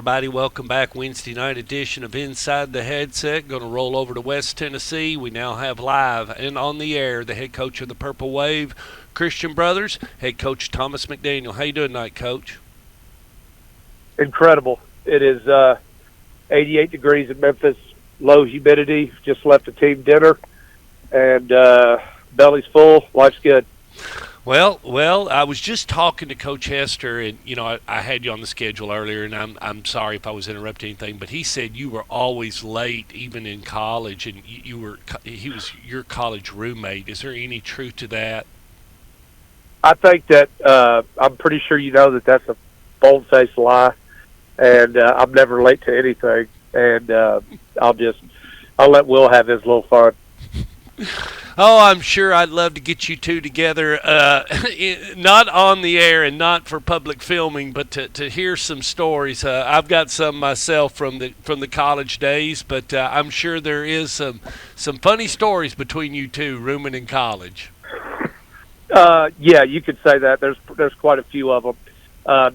everybody. Welcome back. Wednesday night edition of Inside the Headset. Going to roll over to West Tennessee. We now have live and on the air the head coach of the Purple Wave, Christian Brothers, head coach Thomas McDaniel. How you doing tonight, Coach? Incredible. It is 88 degrees in Memphis, low humidity. Just left a team dinner, and belly's full. Life's good. Well, I was just talking to Coach Hester, and I had you on the schedule earlier, and I'm sorry if I was interrupting anything, but he said you were always late, even in college, and he was your college roommate. Is there any truth to that? I think that I'm pretty sure you know that that's a bold-faced lie, and I'm never late to anything, and I'll let Will have his little fun. Oh, I'm sure I'd love to get you two together, not on the air and not for public filming, but to hear some stories. I've got some myself from the college days, but I'm sure there is some funny stories between you two rooming in college. Yeah, you could say that. There's quite a few of them,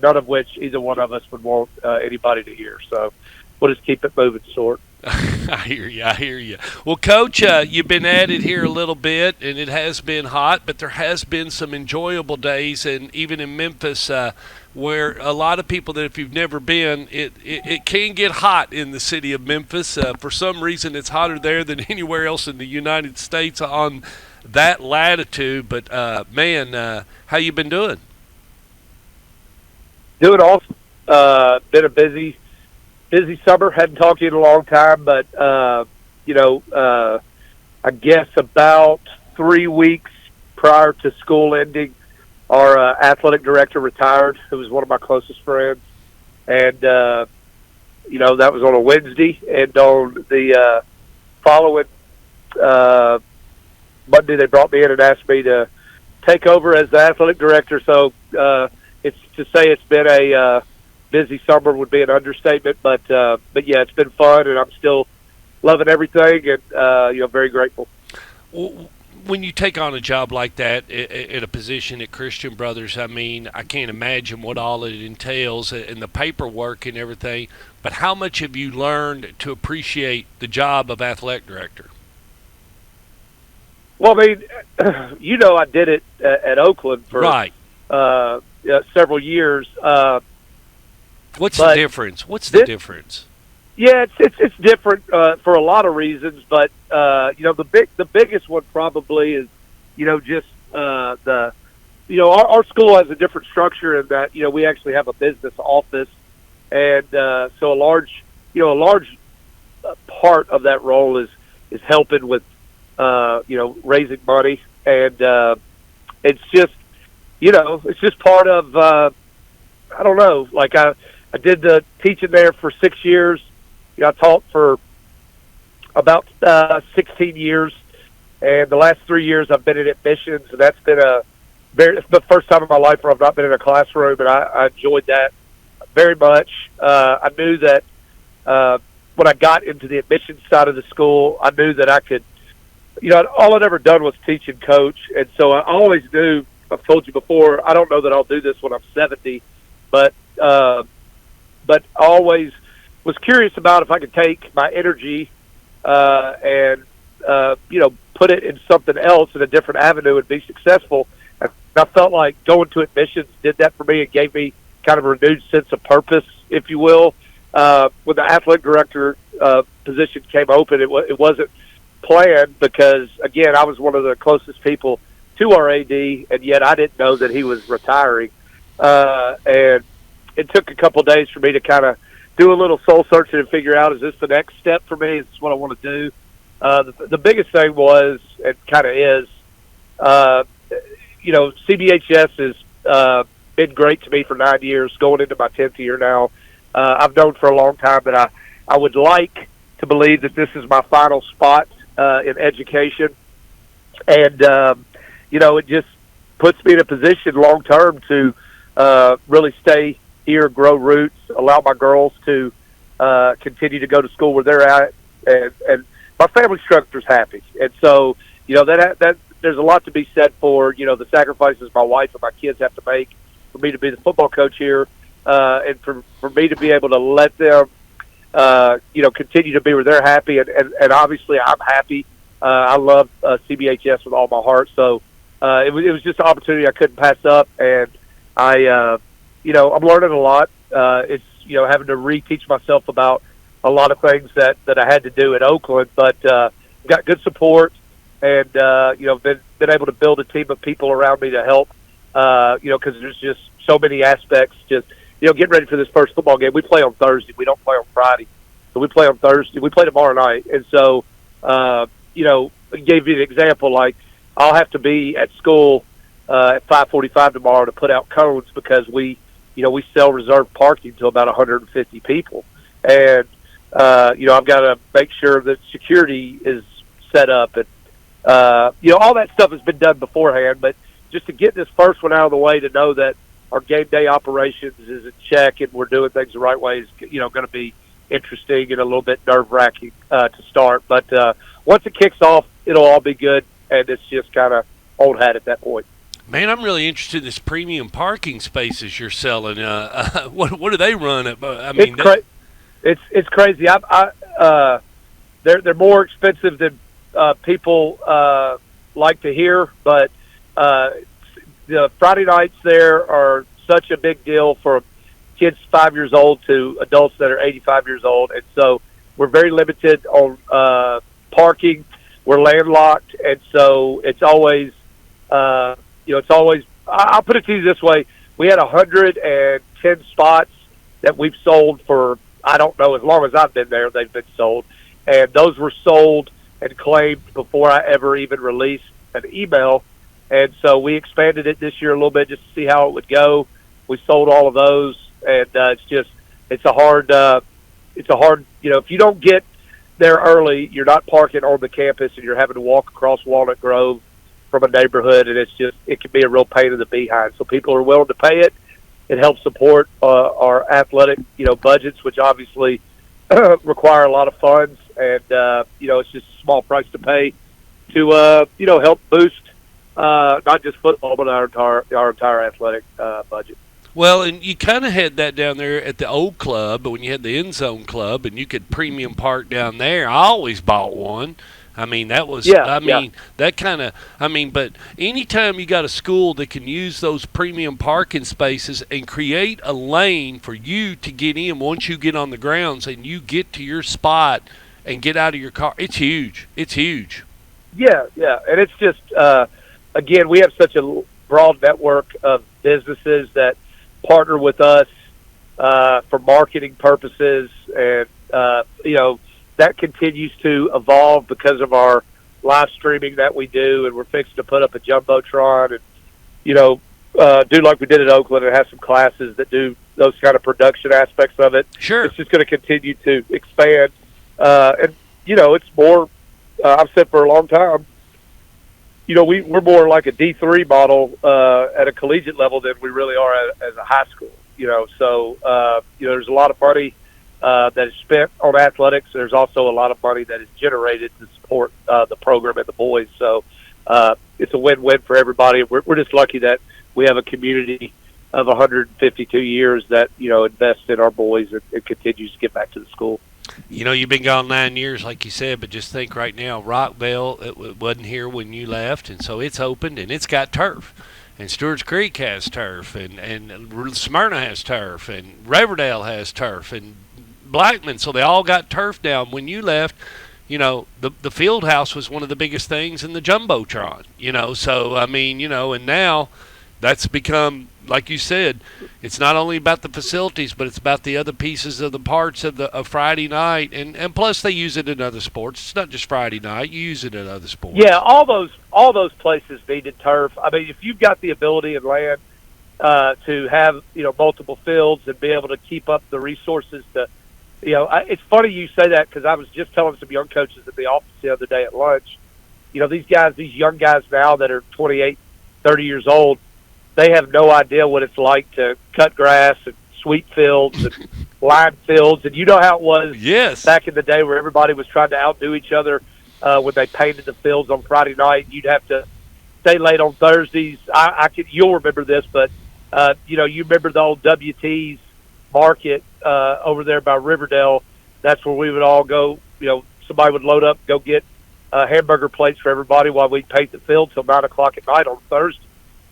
none of which either one of us would want anybody to hear. So we'll just keep it moving short. I hear you. Well, Coach, you've been at it here a little bit, and it has been hot, but there has been some enjoyable days, and even in Memphis, where a lot of people that if you've never been, it can get hot in the city of Memphis. For some reason, it's hotter there than anywhere else in the United States on that latitude. But, man, how you been doing? Doing awesome. Been a busy summer. Hadn't talked to you in a long time, but I guess about 3 weeks prior to school ending, our athletic director retired, who was one of my closest friends, and that was on a Wednesday, and on the following Monday, they brought me in and asked me to take over as the athletic director. So it's to say it's been a busy summer would be an understatement, but yeah, it's been fun, and I'm still loving everything, and very grateful. When you take on a job like that at a position at Christian Brothers, I mean, I can't imagine what all it entails and the paperwork and everything. But how much have you learned to appreciate the job of athletic director? Well, I mean, I did it at Oakland for several years. What's the difference? The difference? Yeah, it's different for a lot of reasons, but the biggest one probably is just our school has a different structure in that we actually have a business office, and so a large part of that role is helping with raising money, and it's just part of I don't know, like I did the teaching there for 6 years. I taught for about 16 years, and the last 3 years I've been in admissions, and that's been it's the first time in my life where I've not been in a classroom, and I enjoyed that very much. I knew that when I got into the admissions side of the school, I knew that I could, all I'd ever done was teach and coach, and so I always knew, I've told you before, I don't know that I'll do this when I'm 70, but I always was curious about if I could take my energy and put it in something else in a different avenue and be successful. And I felt like going to admissions did that for me. It gave me kind of a renewed sense of purpose, if you will. When the athletic director position came open, it wasn't planned because, again, I was one of the closest people to our AD, and yet I didn't know that he was retiring. And it took a couple of days for me to kind of do a little soul searching and figure out, is this the next step for me? Is this what I want to do? The biggest thing was, and kind of is, CBHS has been great to me for 9 years, going into my 10th year now. I've known for a long time that I would like to believe that this is my final spot in education. And, it just puts me in a position long-term to really stay here, grow roots, allow my girls to continue to go to school where they're at, and my family structure's happy. And so, that there's a lot to be said for, the sacrifices my wife and my kids have to make for me to be the football coach here. and for me to be able to let them, continue to be where they're happy, and obviously I'm happy. I love CBHS with all my heart, so it was just an opportunity I couldn't pass up, and I'm learning a lot. It's having to reteach myself about a lot of things that I had to do at Oakland, but got good support, and been able to build a team of people around me to help. Because there's just so many aspects. Just getting ready for this first football game. We play on Thursday. We don't play on Friday, so we play on Thursday. We play tomorrow night, and so I gave you an example. Like I'll have to be at school at 5:45 tomorrow to put out cones because we sell reserved parking to about 150 people, and I've got to make sure that security is set up, and all that stuff has been done beforehand. But just to get this first one out of the way, to know that our game day operations is in check and we're doing things the right way is going to be interesting and a little bit nerve-wracking to start. But once it kicks off, it'll all be good, and it's just kind of old hat at that point. Man, I'm really interested in this premium parking spaces you're selling. What do they run at? I mean, it's crazy. They're more expensive than people like to hear, but the Friday nights there are such a big deal for kids 5 years old to adults that are 85 years old, and so we're very limited on parking. We're landlocked, and so it's always, I'll put it to you this way: we had 110 spots that we've sold for, I don't know, as long as I've been there, they've been sold, and those were sold and claimed before I ever even released an email. And so we expanded it this year a little bit just to see how it would go. We sold all of those, and it's a hard, if you don't get there early, you're not parking on the campus, and you're having to walk across Walnut Grove from a neighborhood, and it can be a real pain in the behind. So people are willing to pay it. It helps support our athletic, budgets, which obviously require a lot of funds, and it's just a small price to pay to help boost not just football, but our entire athletic budget. Well, and you kind of had that down there at the old club, but when you had the end zone club, and you could premium park down there. I always bought one. I mean, that was, that kind of, but anytime you got a school that can use those premium parking spaces and create a lane for you to get in once you get on the grounds and you get to your spot and get out of your car, it's huge. It's huge. Yeah, and it's just, again, we have such a broad network of businesses that partner with us for marketing purposes, and that continues to evolve because of our live streaming that we do, and we're fixing to put up a jumbotron and do like we did at Oakland and have some classes that do those kind of production aspects of it. Sure, it's just going to continue to expand, and it's more. I've said for a long time, we're more like a D3 model at a collegiate level than we really are as a high school. So there's a lot of money that is spent on athletics. There's also a lot of money that is generated to support the program and the boys. So it's a win-win for everybody. We're just lucky that we have a community of 152 years that invests in our boys and continues to get back to the school. You've been gone 9 years, like you said, but just think right now, Rockville, it wasn't here when you left, and so it's opened, and it's got turf. And Stewart's Creek has turf, and Smyrna has turf, and Riverdale has turf, and Blackman, so they all got turf down. When you left, the field house was one of the biggest things in the Jumbotron, so, and now that's become, like you said, it's not only about the facilities, but it's about the other pieces of the parts of Friday night, and plus they use it in other sports. It's not just Friday night; you use it in other sports. Yeah, all those places needed turf. I mean, if you've got the ability and land to have multiple fields and be able to keep up the resources to, it's funny you say that because I was just telling some young coaches at the office the other day at lunch. These young guys now that are 28, 30 years old. They have no idea what it's like to cut grass and sweep fields and line fields. And you know how it was back in the day where everybody was trying to outdo each other when they painted the fields on Friday night. You'd have to stay late on Thursdays. You'll remember this, but, you remember the old WTs market over there by Riverdale. That's where we would all go. Somebody would load up, go get hamburger plates for everybody while we paint the field till 9 o'clock at night on Thursday.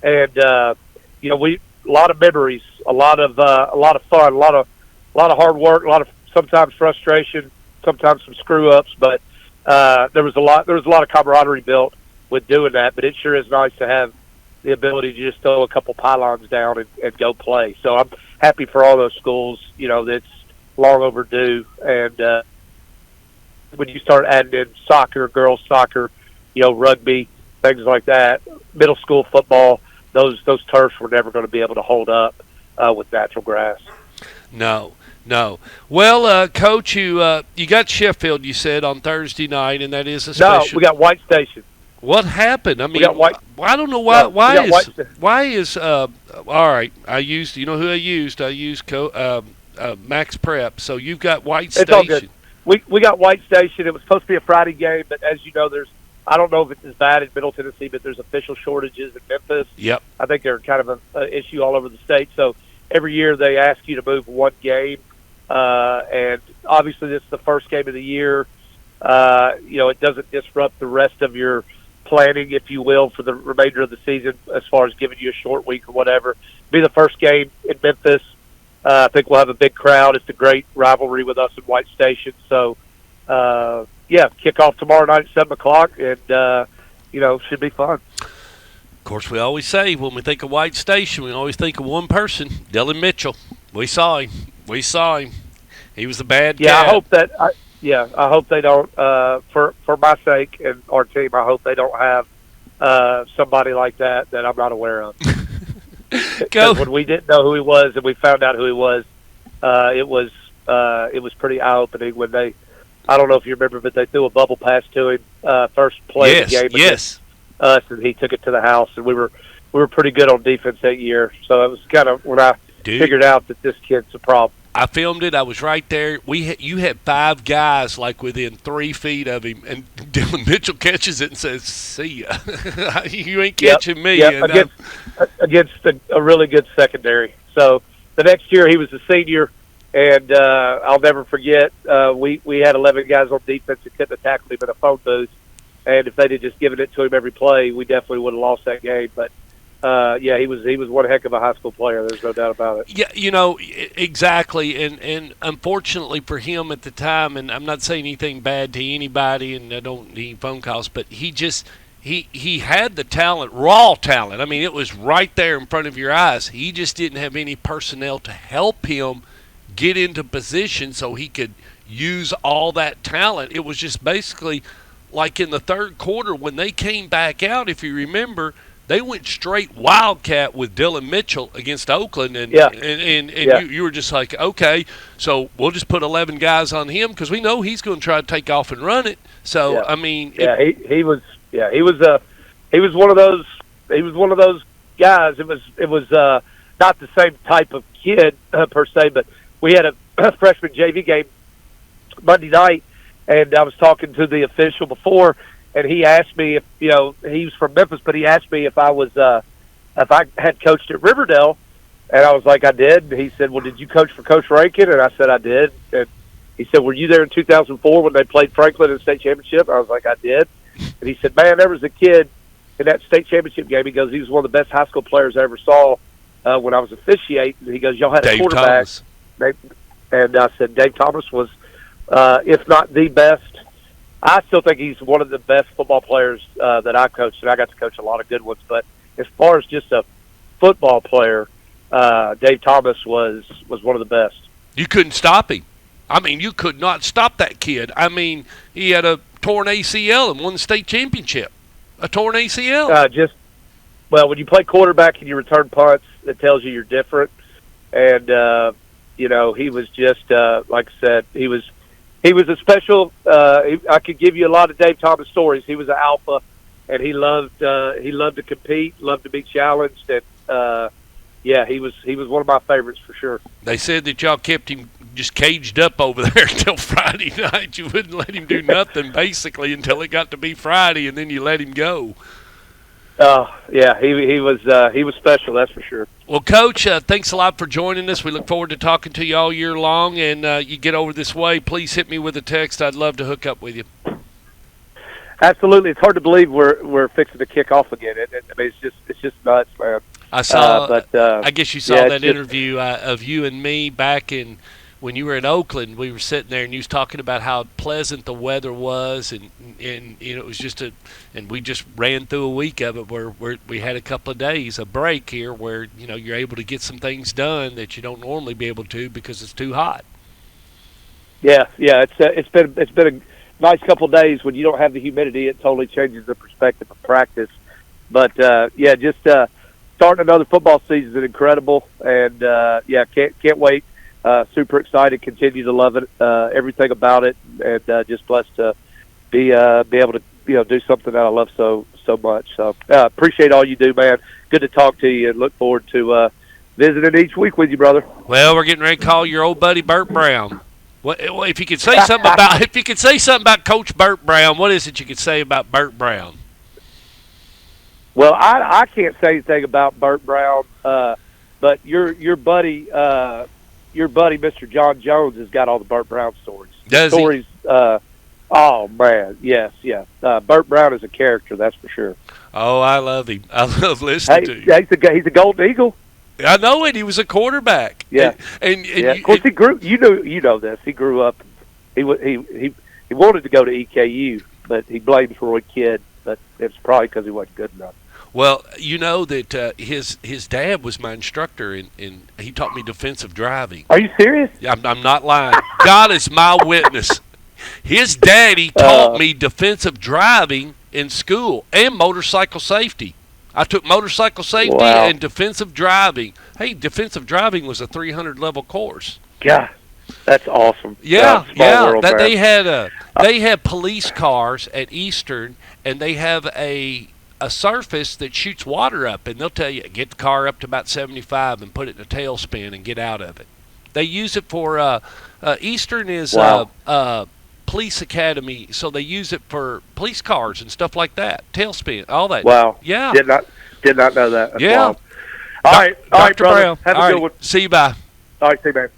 And we a lot of memories, a lot of fun, a lot of hard work, a lot of sometimes frustration, sometimes some screw ups, but there was a lot of camaraderie built with doing that. But it sure is nice to have the ability to just throw a couple pylons down and go play. So I'm happy for all those schools. That's long overdue. And when you start adding in soccer, girls soccer, rugby, things like that, middle school football, those turfs were never going to be able to hold up with natural grass. No. Well, Coach, you got Sheffield, you said, on Thursday night, and that is a special. No, we got White Station. What happened? I mean, I don't know why. No, why is all right? I used. You know who I used? I used Max Prep. So you've got White Station. It's all good. We got White Station. It was supposed to be a Friday game, but as you know, I don't know if it's as bad in Middle Tennessee, but there's official shortages in Memphis. Yep. I think they're kind of an issue all over the state. So every year they ask you to move one game, and obviously this is the first game of the year. It doesn't disrupt the rest of your planning, if you will, for the remainder of the season as far as giving you a short week or whatever. Be the first game in Memphis. I think we'll have a big crowd. It's a great rivalry with us in White Station. So, kick off tomorrow night at 7 o'clock, and, should be fun. Of course, we always say when we think of White Station, we always think of one person, Dylan Mitchell. We saw him. He was a bad guy. I hope they don't, for my sake and our team, I hope they don't have somebody like that I'm not aware of. Because when we didn't know who he was and we found out who he was, it was pretty eye-opening when I don't know if you remember, but they threw a bubble pass to him first play of the game against us, and he took it to the house, and we were pretty good on defense that year. So it was kind of when I figured out that this kid's a problem. I filmed it. I was right there. You had 5 guys like within 3 feet of him, and Dylan Mitchell catches it and says, "See ya, you ain't catching me." Yep. Against a really good secondary. So the next year he was a senior, and I'll never forget. We had 11 guys on defense that couldn't have tackled him in a phone booth, and if they'd have just given it to him every play, we definitely would have lost that game. But he was one heck of a high school player. There's no doubt about it. Yeah, exactly. And unfortunately for him at the time, and I'm not saying anything bad to anybody, and I don't need phone calls, but he had the talent, raw talent. I mean, it was right there in front of your eyes. He just didn't have any personnel to help him get into position so he could use all that talent. It was just basically like in the third quarter when they came back out, if you remember, they went straight Wildcat with Dylan Mitchell against Oakland, and you were just like, okay, so we'll just put 11 guys on him because we know he's going to try to take off and run it. So I mean, he was one of those guys. It was not the same type of kid per se, but we had a freshman JV game Monday night, and I was talking to the official before. And he asked me if, he was from Memphis, but he asked me if I had coached at Riverdale. And I was like, I did. And he said, well, did you coach for Coach Rankin? And I said, I did. And he said, were you there in 2004 when they played Franklin in the state championship? I was like, I did. And he said, man, there was a kid in that state championship game. He goes, he was one of the best high school players I ever saw when I was officiating. He goes, y'all had a quarterback. And I said, Dave Thomas was, if not the best. I still think he's one of the best football players that I coached, and I got to coach a lot of good ones. But as far as just a football player, Dave Thomas was one of the best. You couldn't stop him. I mean, you could not stop that kid. I mean, he had a torn ACL and won the state championship. A torn ACL. When you play quarterback and you return punts, it tells you you're different. And, he was just, like I said, he was a special. I could give you a lot of Dave Thomas stories. He was an alpha, and he loved to compete, loved to be challenged, and he was one of my favorites for sure. They said that y'all kept him just caged up over there until Friday night. You wouldn't let him do nothing basically until it got to be Friday, and then you let him go. Yeah, he was special, that's for sure. Well, Coach, thanks a lot for joining us. We look forward to talking to you all year long. And you get over this way, please hit me with a text. I'd love to hook up with you. Absolutely, it's hard to believe we're fixing to kick off again. I mean, it's just nuts, man. I saw, but I guess you saw that interview of you and me back in when you were in Oakland. We were sitting there, and you was talking about how pleasant the weather was, and it was just and we just ran through a week of it where we had a couple of days, a break here, where you're able to get some things done that you don't normally be able to because it's too hot. Yeah, it's been a nice couple of days when you don't have the humidity. It totally changes the perspective of practice. But just starting another football season is incredible, and can't wait. Super excited, continue to love it, everything about it, and just blessed to be able to do something that I love so much. So appreciate all you do, man. Good to talk to you, and look forward to visiting each week with you, brother. Well, we're getting ready to call your old buddy Burt Brown. Well, if you could say something about Coach Burt Brown, what is it you could say about Burt Brown? Well, I can't say anything about Burt Brown, but your buddy, Mr. John Jones, has got all the Burt Brown stories. Does stories? He? Oh man, yes. Burt Brown is a character, that's for sure. Oh, I love him. I love listening to him. He's a Golden Eagle. I know it. He was a quarterback. Yeah, and of course he grew. You know this. He grew up. He wanted to go to EKU, but he blamed Roy Kidd. But it's probably because he wasn't good enough. Well, you know that his dad was my instructor, and he taught me defensive driving. Are you serious? I'm not lying. God is my witness. His daddy taught me defensive driving in school and motorcycle safety. I took motorcycle safety and defensive driving. Hey, defensive driving was a 300-level course. God, that's awesome. Yeah. World, they had police cars at Eastern, and they have a surface that shoots water up, and they'll tell you, get the car up to about 75 and put it in a tailspin and get out of it. They use it for Eastern is police academy, so they use it for police cars and stuff like that. Tailspin, all that. Wow. Yeah. Did not know that. That's yeah. wild. All right, brother. Brown. Have a good one. See you. Bye. All right, see you, man.